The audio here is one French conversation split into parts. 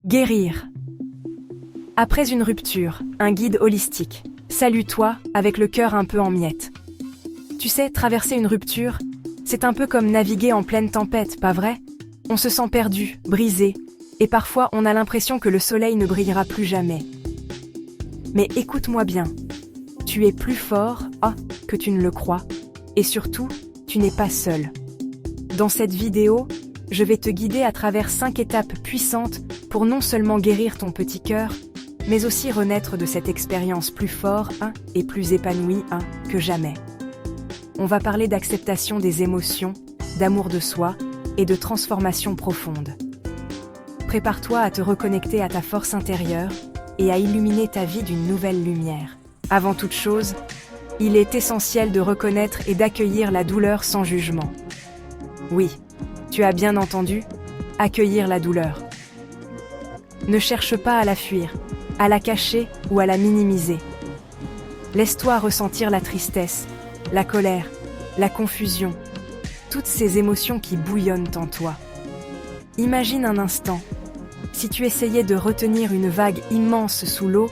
Guérir. Après une rupture, un guide holistique. Salue-toi avec le cœur un peu en miettes. Tu sais, traverser une rupture, c'est un peu comme naviguer en pleine tempête, pas vrai? On se sent perdu, brisé, et parfois on a l'impression que le soleil ne brillera plus jamais. Mais écoute-moi bien, tu es plus fort, que tu ne le crois, et surtout, tu n'es pas seul. Dans cette vidéo, je vais te guider à travers 5 étapes puissantes pour non seulement guérir ton petit cœur, mais aussi renaître de cette expérience plus fort, et plus épanoui, que jamais. On va parler d'acceptation des émotions, d'amour de soi et de transformation profonde. Prépare-toi à te reconnecter à ta force intérieure et à illuminer ta vie d'une nouvelle lumière. Avant toute chose, il est essentiel de reconnaître et d'accueillir la douleur sans jugement. Oui, tu as bien entendu, accueillir la douleur. Ne cherche pas à la fuir, à la cacher ou à la minimiser. Laisse-toi ressentir la tristesse, la colère, la confusion, toutes ces émotions qui bouillonnent en toi. Imagine un instant, si tu essayais de retenir une vague immense sous l'eau,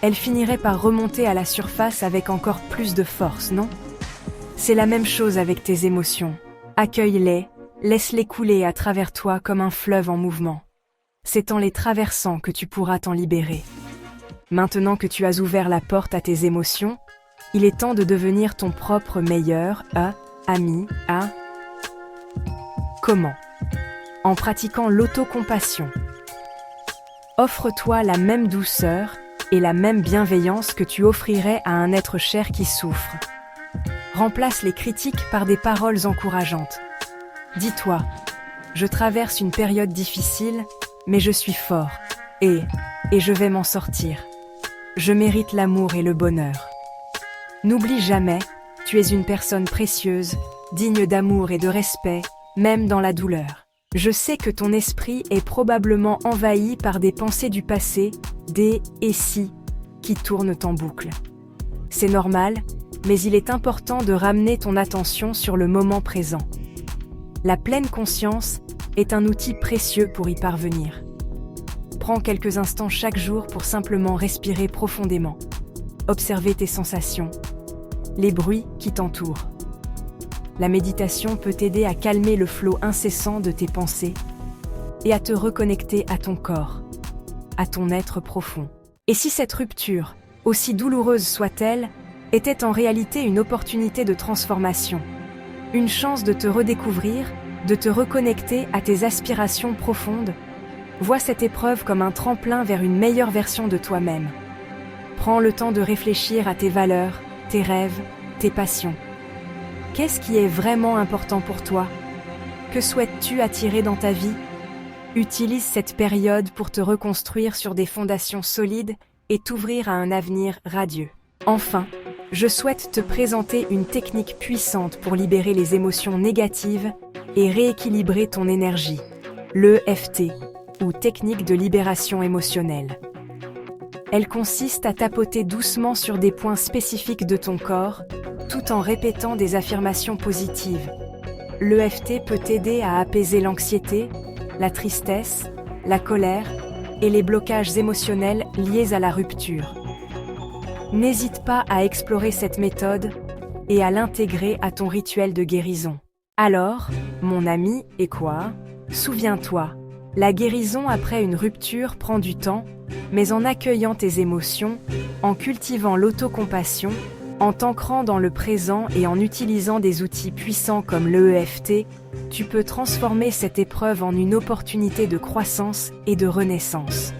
elle finirait par remonter à la surface avec encore plus de force, non? C'est la même chose avec tes émotions. Accueille-les, laisse-les couler à travers toi comme un fleuve en mouvement. C'est en les traversant que tu pourras t'en libérer. Maintenant que tu as ouvert la porte à tes émotions, il est temps de devenir ton propre meilleur ami. Comment? En pratiquant l'autocompassion. Offre-toi la même douceur et la même bienveillance que tu offrirais à un être cher qui souffre. Remplace les critiques par des paroles encourageantes. Dis-toi, je traverse une période difficile, mais je suis fort, et je vais m'en sortir. Je mérite l'amour et le bonheur. N'oublie jamais, tu es une personne précieuse, digne d'amour et de respect, même dans la douleur. Je sais que ton esprit est probablement envahi par des pensées du passé, des « et si » qui tournent en boucle. C'est normal, mais il est important de ramener ton attention sur le moment présent. La pleine conscience est un outil précieux pour y parvenir. Prends quelques instants chaque jour pour simplement respirer profondément. Observer tes sensations, les bruits qui t'entourent. La méditation peut t'aider à calmer le flot incessant de tes pensées et à te reconnecter à ton corps, à ton être profond. Et si cette rupture, aussi douloureuse soit-elle, était en réalité une opportunité de transformation, une chance de te redécouvrir, de te reconnecter à tes aspirations profondes, vois cette épreuve comme un tremplin vers une meilleure version de toi-même. Prends le temps de réfléchir à tes valeurs, tes rêves, tes passions. Qu'est-ce qui est vraiment important pour toi? Que souhaites-tu attirer dans ta vie? Utilise cette période pour te reconstruire sur des fondations solides et t'ouvrir à un avenir radieux. Enfin, je souhaite te présenter une technique puissante pour libérer les émotions négatives et rééquilibrer ton énergie, l'EFT, ou technique de libération émotionnelle. Elle consiste à tapoter doucement sur des points spécifiques de ton corps, tout en répétant des affirmations positives. L'EFT peut t'aider à apaiser l'anxiété, la tristesse, la colère et les blocages émotionnels liés à la rupture. N'hésite pas à explorer cette méthode et à l'intégrer à ton rituel de guérison. Alors, mon ami, et quoi? Souviens-toi, la guérison après une rupture prend du temps, mais en accueillant tes émotions, en cultivant l'autocompassion, en t'ancrant dans le présent et en utilisant des outils puissants comme l'EFT, tu peux transformer cette épreuve en une opportunité de croissance et de renaissance.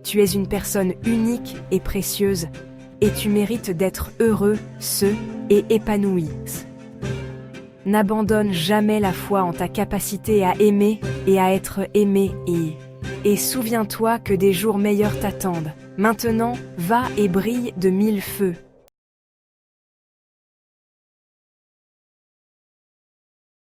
Tu es une personne unique et précieuse, et tu mérites d'être heureux, et épanoui. N'abandonne jamais la foi en ta capacité à aimer et à être aimé et souviens-toi que des jours meilleurs t'attendent. Maintenant, va et brille de 1000 feux.